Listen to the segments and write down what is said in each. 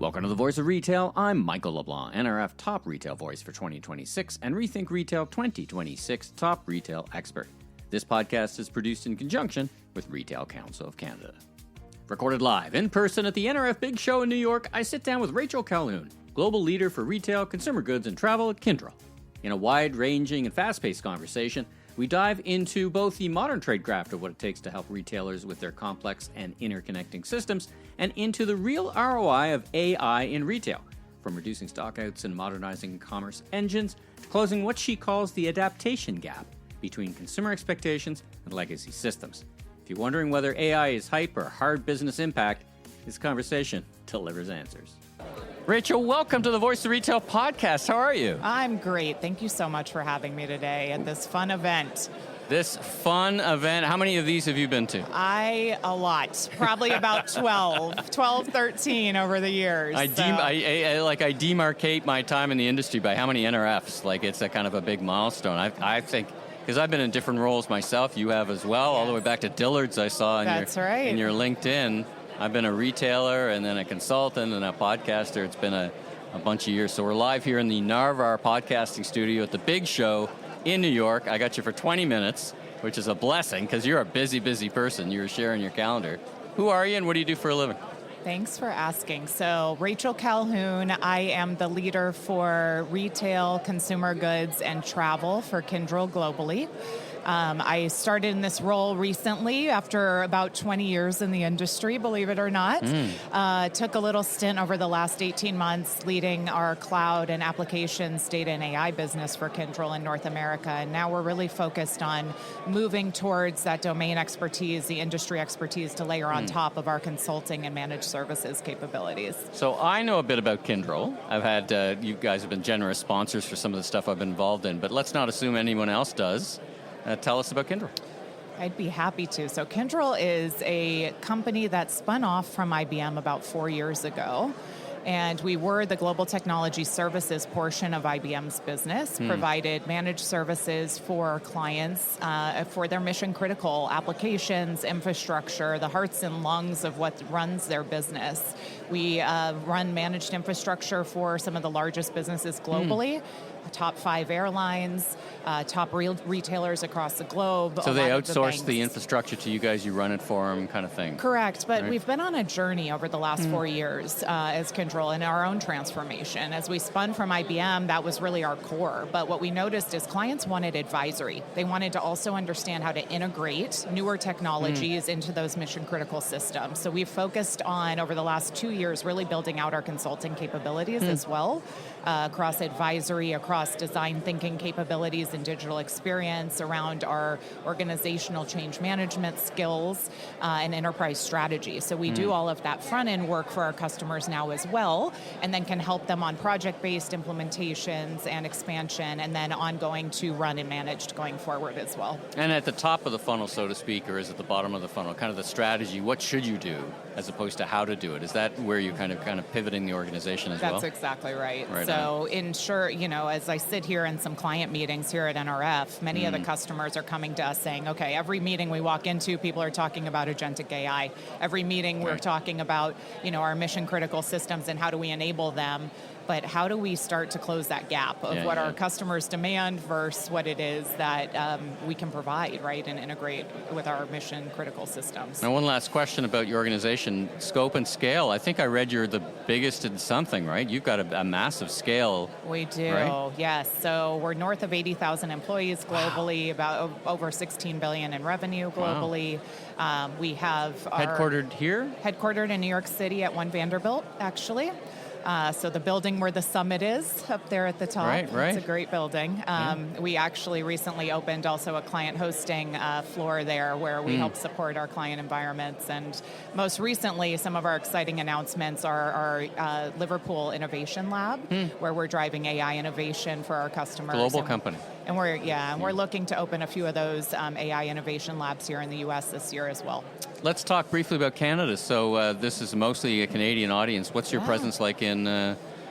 Welcome to the Voice of Retail. I'm Michael LeBlanc, NRF Top Retail Voice for 2026 and Rethink Retail 2026 Top Retail Expert. This podcast is produced in conjunction with Retail Council of Canada. Recorded live in person at the NRF Big Show in New York, I sit down with Rachel Calhoun, Global Leader for Retail, Consumer Goods and Travel at Kyndryl. In a wide-ranging and fast-paced conversation, we dive into both the modern trade craft of what it takes to help retailers with their complex and interconnecting systems, and into the real ROI of AI in retail, from reducing stockouts and modernizing commerce engines to closing what she calls the adaptation gap between consumer expectations and legacy systems. If you're wondering whether AI is hype or hard business impact, this conversation delivers answers. Rachel, welcome to the Voice of Retail podcast. How are you? I'm great. Thank you so much for having me today at this fun event. This fun event, how many of these have you been to? A lot. Probably about 12, 13 over the years. I demarcate my time in the industry by how many NRFs. Like, it's a kind of a big milestone. I think, because I've been in different roles myself, you have as well, all the way back to Dillard's I saw in your LinkedIn. I've been a retailer and then a consultant and a podcaster. It's been a bunch of years. So we're live here in the Narvar podcasting studio at the Big Show in New York. I got you for 20 minutes, which is a blessing because you're a busy, busy person. You're sharing your calendar. Who are you and what do you do for a living? Thanks for asking. So, Rachel Calhoun, I am the leader for retail, consumer goods, and travel for Kyndryl globally. I started in this role recently after about 20 years in the industry, believe it or not. Took a little stint over the last 18 months leading our cloud and applications data and AI business for Kyndryl in North America. And now we're really focused on moving towards that domain expertise, the industry expertise to layer on top of our consulting and managed services capabilities. So I know a bit about Kyndryl. I've had, you guys have been generous sponsors for some of the stuff I've been involved in, but let's not assume anyone else does. Tell us about Kyndryl. I'd be happy to. So Kyndryl is a company that spun off from IBM about 4 years ago. And we were the global technology services portion of IBM's business, provided managed services for clients for their mission critical applications, infrastructure, the hearts and lungs of what runs their business. We run managed infrastructure for some of the largest businesses globally. Top 5 airlines, top retailers across the globe. So they outsource the infrastructure to you guys, you run it for them kind of thing? Correct, but we've been on a journey over the last 4 years as Kyndryl in our own transformation. As we spun from IBM, that was really our core, but what we noticed is clients wanted advisory. They wanted to also understand how to integrate newer technologies into those mission critical systems. So we've focused on, over the last 2 years, really building out our consulting capabilities as well, across advisory, across design thinking capabilities and digital experience, around our organizational change management skills and enterprise strategy. So we do all of that front-end work for our customers now as well, and then can help them on project-based implementations and expansion, and then ongoing to run and managed going forward as well. And at the top of the funnel, so to speak, or is it the bottom of the funnel, kind of the strategy, what should you do as opposed to how to do it? Is that where you kind of pivoting the organization as well? That's exactly right. So ensure, as I sit here in some client meetings here at NRF, many of the customers are coming to us saying, okay, every meeting we walk into, people are talking about agentic AI. Every meeting we're talking about, our mission critical systems and how do we enable them. But how do we start to close that gap of what our customers demand versus what it is that we can provide, right, and integrate with our mission-critical systems? Now, one last question about your organization, scope and scale. I think I read you're the biggest in something, right? You've got a massive scale. We do, right? Yes. So we're north of 80,000 employees globally, about over $16 billion in revenue globally. Wow. We have headquartered here? Headquartered in New York City at One Vanderbilt, actually. So the building where the summit is, up there at the top. Right. It's a great building. We actually recently opened also a client hosting floor there where we help support our client environments. And most recently, some of our exciting announcements are our Liverpool Innovation Lab, where we're driving AI innovation for our customers. Global company. And we're looking to open a few of those AI innovation labs here in the U.S. this year as well. Let's talk briefly about Canada. So this is mostly a Canadian audience. What's your presence like in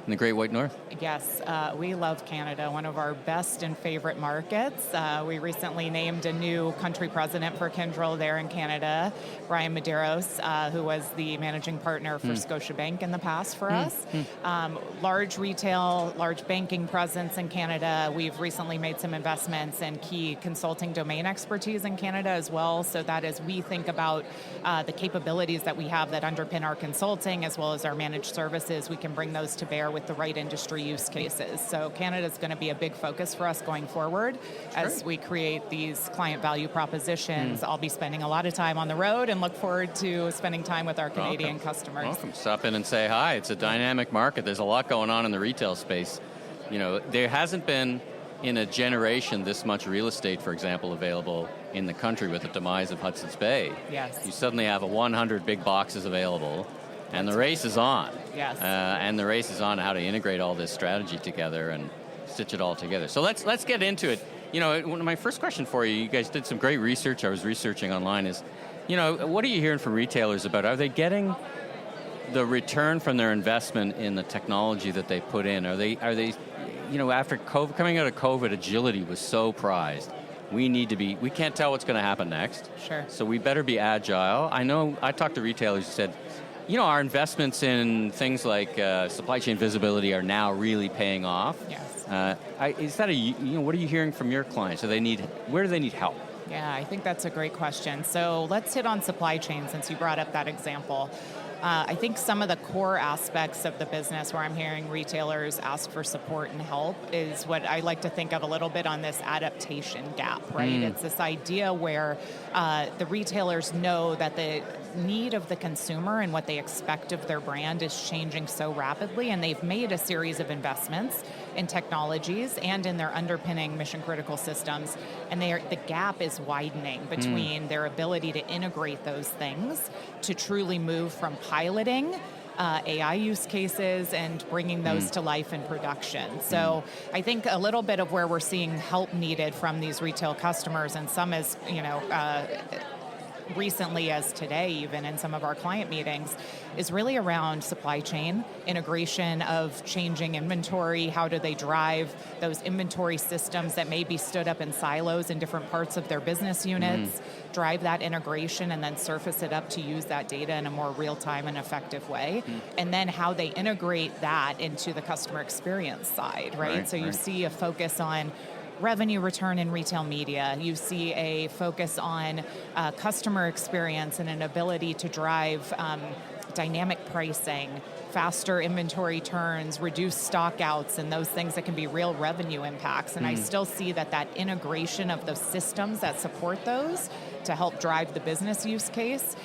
in the Great White North? Yes, we love Canada, one of our best and favorite markets. We recently named a new country president for Kyndryl there in Canada, Brian Medeiros, who was the managing partner for Scotiabank in the past for us. Large retail, large banking presence in Canada. We've recently made some investments in key consulting domain expertise in Canada as well, so that as we think about the capabilities that we have that underpin our consulting as well as our managed services, we can bring those to bear with the right industry use cases. So Canada is going to be a big focus for us going forward as we create these client value propositions. I'll be spending a lot of time on the road and look forward to spending time with our Canadian customers. Welcome. Stop in and say hi. It's a dynamic market. There's a lot going on in the retail space. You know, there hasn't been in a generation this much real estate, for example, available in the country with the demise of Hudson's Bay. Yes. You suddenly have 100 big boxes available, and the race is on. Yes. And the race is on how to integrate all this strategy together and stitch it all together. So let's get into it. You know, my first question for you guys did some great research. I was researching online is, you know, what are you hearing from retailers about? Are they getting the return from their investment in the technology that they put in? Are they, you know, after COVID, coming out of COVID, agility was so prized. We can't tell what's going to happen next. Sure. So we better be agile. I know, I talked to retailers who said, you know, our investments in things like supply chain visibility are now really paying off. Yes. Is that what are you hearing from your clients? Where do they need help? Yeah, I think that's a great question. So let's hit on supply chain since you brought up that example. I think some of the core aspects of the business where I'm hearing retailers ask for support and help is what I like to think of a little bit on this adaptation gap, right? It's this idea where the retailers know that the need of the consumer and what they expect of their brand is changing so rapidly, and they've made a series of investments in technologies and in their underpinning mission-critical systems, and the gap is widening between their ability to integrate those things to truly move from piloting AI use cases and bringing those to life in production. So I think a little bit of where we're seeing help needed from these retail customers, and some as, recently as today, even in some of our client meetings, is really around supply chain, integration of changing inventory. How do they drive those inventory systems that may be stood up in silos in different parts of their business units, drive that integration and then surface it up to use that data in a more real-time and effective way. And then how they integrate that into the customer experience side, right? So you see a focus on revenue return in retail media. You see a focus on customer experience and an ability to drive dynamic pricing, faster inventory turns, reduce stockouts, and those things that can be real revenue impacts. And I still see that integration of those systems that support those to help drive the business use case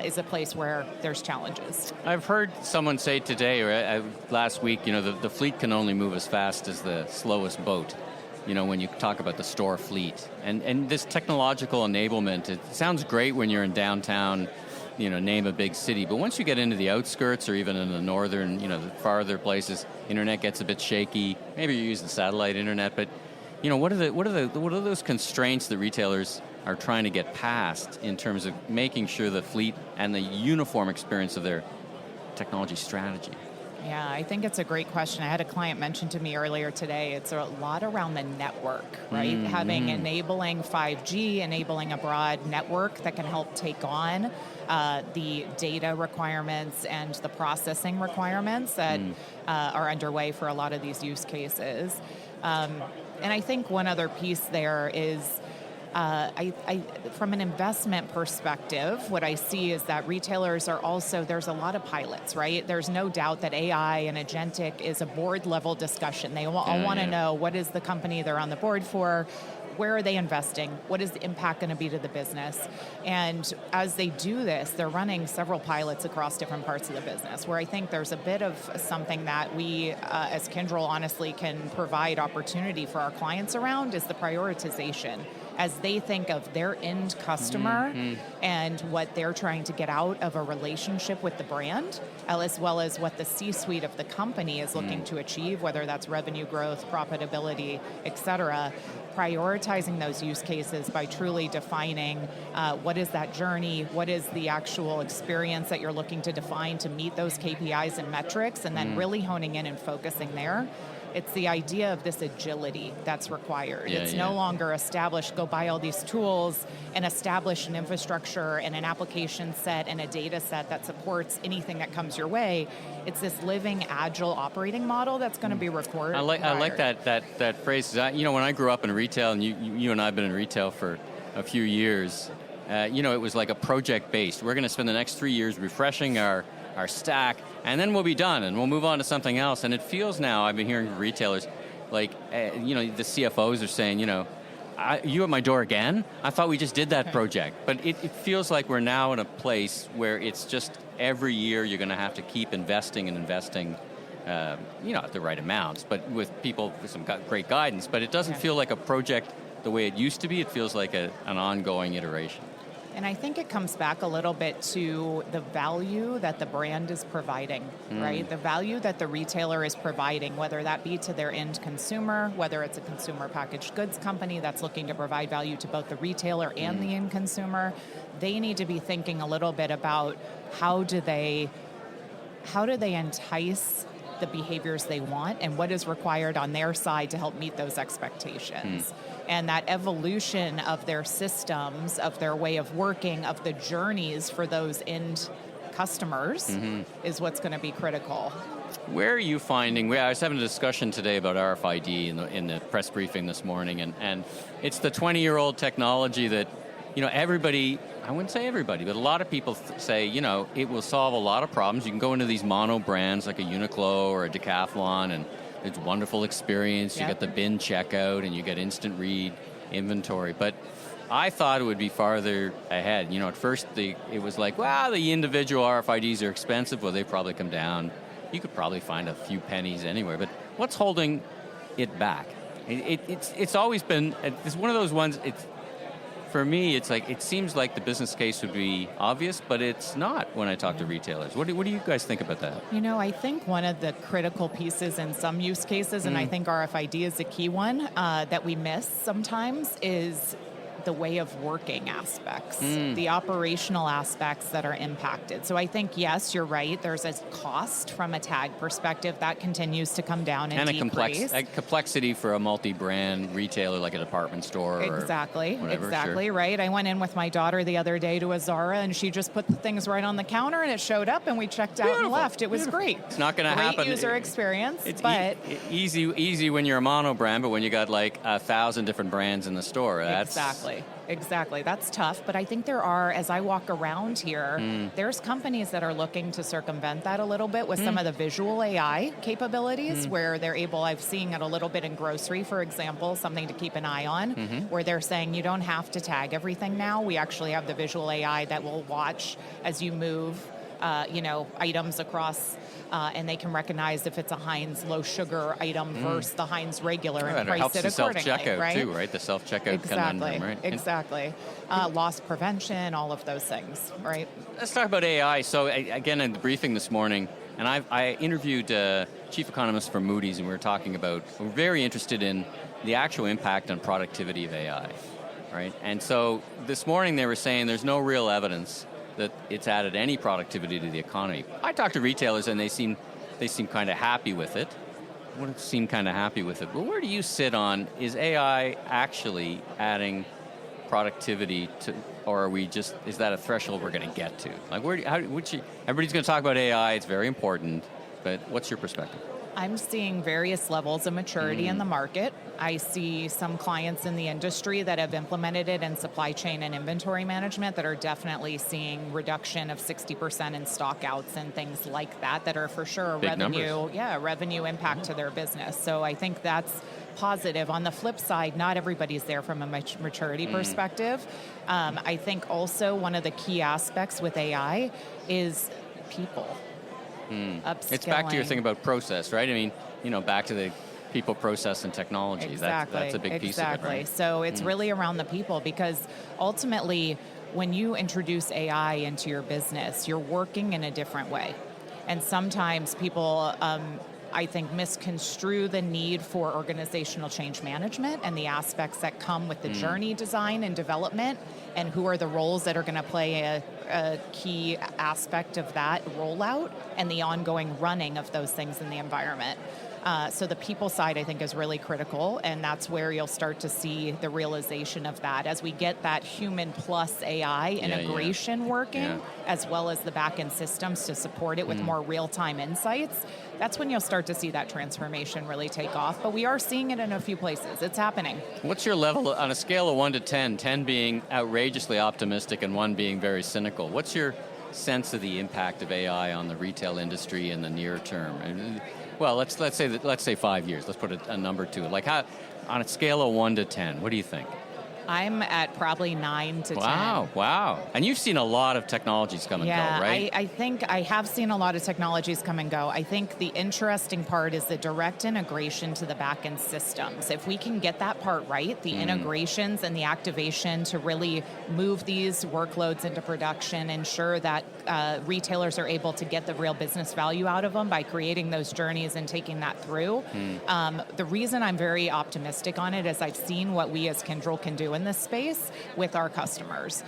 is a place where there's challenges. I've heard someone say today, or last week, the fleet can only move as fast as the slowest boat. When you talk about the store fleet. And this technological enablement, it sounds great when you're in downtown, name a big city. But once you get into the outskirts or even in the northern, the farther places, internet gets a bit shaky. Maybe you're using satellite internet, but what are those constraints that retailers are trying to get past in terms of making sure the fleet and the uniform experience of their technology strategy? Yeah, I think it's a great question. I had a client mention to me earlier today, it's a lot around the network, right? Enabling 5G, enabling a broad network that can help take on the data requirements and the processing requirements that are underway for a lot of these use cases. And I think one other piece there is from an investment perspective, what I see is that retailers are also, there's a lot of pilots, right? There's no doubt that AI and agentic is a board level discussion. They all want to know, what is the company they're on the board for? Where are they investing? What is the impact going to be to the business? And as they do this, they're running several pilots across different parts of the business, where I think there's a bit of something that we, as Kyndryl, honestly can provide opportunity for our clients around is the prioritization as they think of their end customer and what they're trying to get out of a relationship with the brand, as well as what the C-suite of the company is looking to achieve, whether that's revenue growth, profitability, et cetera, prioritizing those use cases by truly defining what is that journey, what is the actual experience that you're looking to define to meet those KPIs and metrics, and then really honing in and focusing there. It's the idea of this agility that's required. It's no longer established, go buy all these tools and establish an infrastructure and an application set and a data set that supports anything that comes your way. It's this living, agile operating model that's going to be required. I like that phrase. You know, when I grew up in retail, and you and I have been in retail for a few years, you know, it was like a project-based. We're going to spend the next 3 years refreshing our stack, and then we'll be done, and we'll move on to something else. And it feels now, I've been hearing from retailers, like, you know, the CFOs are saying, you know, you at my door again? I thought we just did that project. But it feels like we're now in a place where it's just every year you're going to have to keep investing and investing, you know, at the right amounts, but with people with some great guidance. But it doesn't feel like a project the way it used to be. It feels like an ongoing iteration. And I think it comes back a little bit to the value that the brand is providing, right? The value that the retailer is providing, whether that be to their end consumer, whether it's a consumer packaged goods company that's looking to provide value to both the retailer and the end consumer. They need to be thinking a little bit about how do they entice the behaviors they want and what is required on their side to help meet those expectations. And that evolution of their systems, of their way of working, of the journeys for those end customers is what's going to be critical. Where are you finding, I was having a discussion today about RFID in the press briefing this morning, and it's the 20-year-old technology that, you know, everybody, I wouldn't say everybody, but a lot of people say, you know, it will solve a lot of problems. You can go into these mono brands like a Uniqlo or a Decathlon, and it's a wonderful experience. You get the bin checkout, and you get instant read inventory. But I thought it would be farther ahead. You know, at first it was like, well, the individual RFIDs are expensive. Well, they've probably come down. You could probably find a few pennies anywhere. But what's holding it back? It's always been, it's one of those ones, for me, it's like, it seems like the business case would be obvious, but it's not when I talk to retailers. What do you guys think about that? You know, I think one of the critical pieces in some use cases, and I think RFID is a key one, that we miss sometimes is the way of working aspects, the operational aspects that are impacted. So I think, yes, you're right, there's a cost from a tag perspective that continues to come down and decrease. A complexity for a multi-brand retailer like a department store exactly, or whatever. Exactly, right. I went in with my daughter the other day to a Zara, and she just put the things right on the counter, and it showed up, and we checked out and left. It was great. It's not going to happen. Great user experience. It's but easy when you're a mono brand, but when you got like 1,000 different brands in the store, that's... Exactly. That's tough. But I think there are, as I walk around here, there's companies that are looking to circumvent that a little bit with some of the visual AI capabilities where they're able, I've seen it a little bit in grocery, for example, something to keep an eye on, where they're saying you don't have to tag everything now. We actually have the visual AI that will watch as you move items across, and they can recognize if it's a Heinz low sugar item versus the Heinz regular and price it accordingly. Self-checkout right? too, right? The self-checkout conundrum, right? Exactly. Loss prevention, all of those things, right? Let's talk about AI. So again, in the briefing this morning, and I interviewed chief economist from Moody's, and we're very interested in the actual impact on productivity of AI, right? And so this morning they were saying there's no real evidence that it's added any productivity to the economy. I talked to retailers and they seem kind of happy with it. But where do you sit on, is AI actually adding productivity to, or is that a threshold we're going to get to? Like everybody's going to talk about AI, it's very important, but what's your perspective? I'm seeing various levels of maturity in the market. I see some clients in the industry that have implemented it in supply chain and inventory management that are definitely seeing reduction of 60% in stock outs and things like that are for sure a revenue impact to their business. So I think that's positive. On the flip side, not everybody's there from a maturity perspective. I think also one of the key aspects with AI is people. It's back to your thing about process, right? I mean, back to the people, process, and technology. Exactly. That's a big piece of it, right? So it's really around the people, because ultimately, when you introduce AI into your business, you're working in a different way. And sometimes people, I think, misconstrue the need for organizational change management and the aspects that come with the journey design and development, and who are the roles that are going to play a key aspect of that rollout and the ongoing running of those things in the environment. So the people side, I think, is really critical, and that's where you'll start to see the realization of that. As we get that human plus AI integration working, as well as the back-end systems to support it with more real-time insights, that's when you'll start to see that transformation really take off. But we are seeing it in a few places. It's happening. What's your level, on a scale of 1 to 10, 10 being outrageously optimistic and 1 being very cynical? What's your sense of the impact of AI on the retail industry in the near term? Well, let's say 5 years. Let's put a number to it. Like, how, on a scale of 1 to 10, what do you think? I'm at probably 9 to 10. Wow. And you've seen a lot of technologies come and go, right? I think I have seen a lot of technologies come and go. I think the interesting part is the direct integration to the back-end systems. If we can get that part right, the integrations and the activation to really move these workloads into production, ensure that retailers are able to get the real business value out of them by creating those journeys and taking that through. The reason I'm very optimistic on it is I've seen what we as Kyndryl can do in this space with our customers.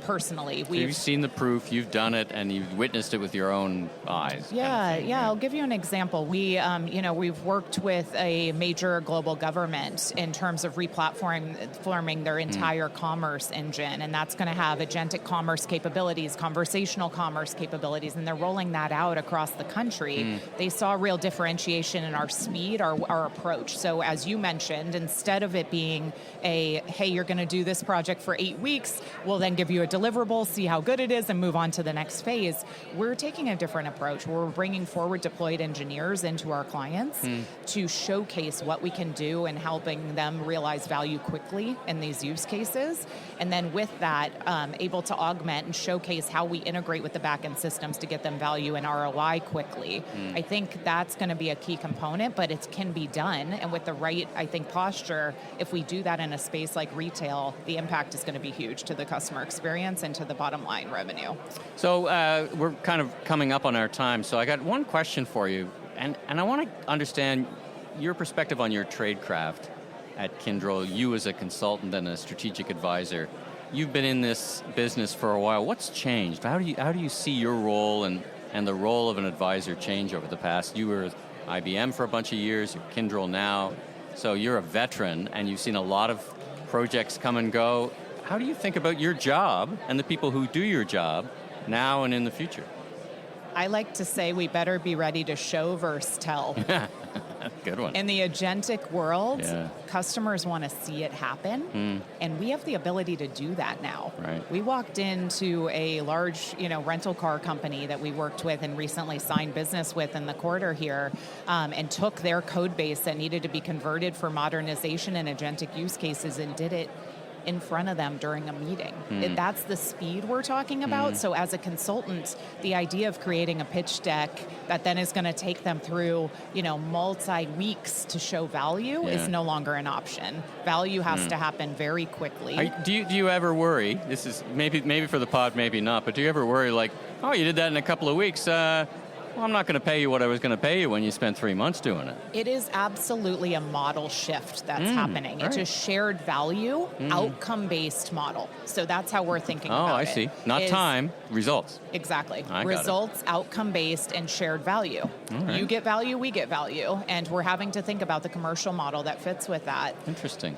Personally, you've seen the proof, you've done it, and you've witnessed it with your own eyes. I'll give you an example. We've worked with a major global government in terms of replatforming their entire commerce engine, and that's going to have agentic commerce capabilities, conversational commerce capabilities, and they're rolling that out across the country. They saw real differentiation in our speed, our approach. So as you mentioned, instead of it being hey, you're going to do this project for 8 weeks, we'll then give you a deliverable, see how good it is, and move on to the next phase. We're taking a different approach. We're bringing forward deployed engineers into our clients to showcase what we can do and helping them realize value quickly in these use cases. And then with that, able to augment and showcase how we integrate with the back-end systems to get them value and ROI quickly. I think that's going to be a key component, but it can be done. And with the right, I think, posture, if we do that in a space like retail, the impact is going to be huge to the customer experience and to the bottom line revenue. So we're kind of coming up on our time, so I got one question for you, and I want to understand your perspective on your tradecraft at Kyndryl, you as a consultant and a strategic advisor. You've been in this business for a while. What's changed? How do you see your role and the role of an advisor change over the past? You were at IBM for a bunch of years, you're Kyndryl now, so you're a veteran and you've seen a lot of projects come and go. How do you think about your job and the people who do your job now and in the future? I like to say we better be ready to show versus tell. Good one. In the agentic world, customers want to see it happen, and we have the ability to do that now. Right. We walked into a large, rental car company that we worked with and recently signed business with in the quarter here, and took their code base that needed to be converted for modernization and agentic use cases and did it in front of them during a meeting. That's the speed we're talking about. So as a consultant, the idea of creating a pitch deck that then is going to take them through, multi-weeks to show value is no longer an option. Value has to happen very quickly. Do you ever worry, this is maybe for the pod, maybe not, but do you ever worry like, oh, you did that in a couple of weeks, well, I'm not going to pay you what I was going to pay you when you spent 3 months doing it. It is absolutely a model shift that's happening. It's a shared value, outcome-based model. So that's how we're thinking about it. Oh, I see. Not time, results. Exactly. Results, outcome-based, and shared value. Right. You get value, we get value. And we're having to think about the commercial model that fits with that. Interesting.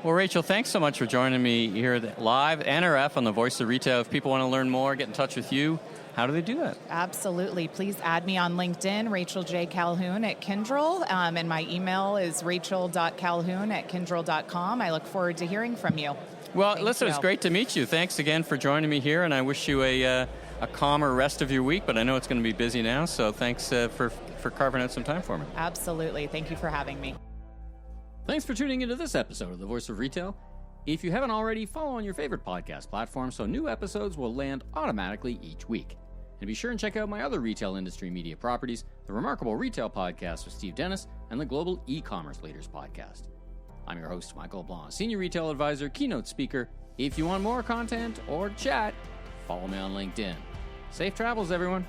Well, Rachel, thanks so much for joining me here live, NRF on the Voice of Retail. If people want to learn more, get in touch with you, how do they do that? Absolutely. Please add me on LinkedIn, Rachel J. Calhoun at Kyndryl, and my email is rachel.calhoun@kyndryl.com. I look forward to hearing from you. Well, listen, it's great to meet you. Thanks again for joining me here, and I wish you a calmer rest of your week, but I know it's going to be busy now, so thanks for carving out some time for me. Absolutely. Thank you for having me. Thanks for tuning into this episode of The Voice of Retail. If you haven't already, follow on your favorite podcast platform so new episodes will land automatically each week. And be sure and check out my other retail industry media properties, the Remarkable Retail Podcast with Steve Dennis and the Global E-commerce Leaders Podcast. I'm your host, Michael LeBlanc, Senior Retail Advisor, keynote speaker. If you want more content or chat, follow me on LinkedIn. Safe travels, everyone.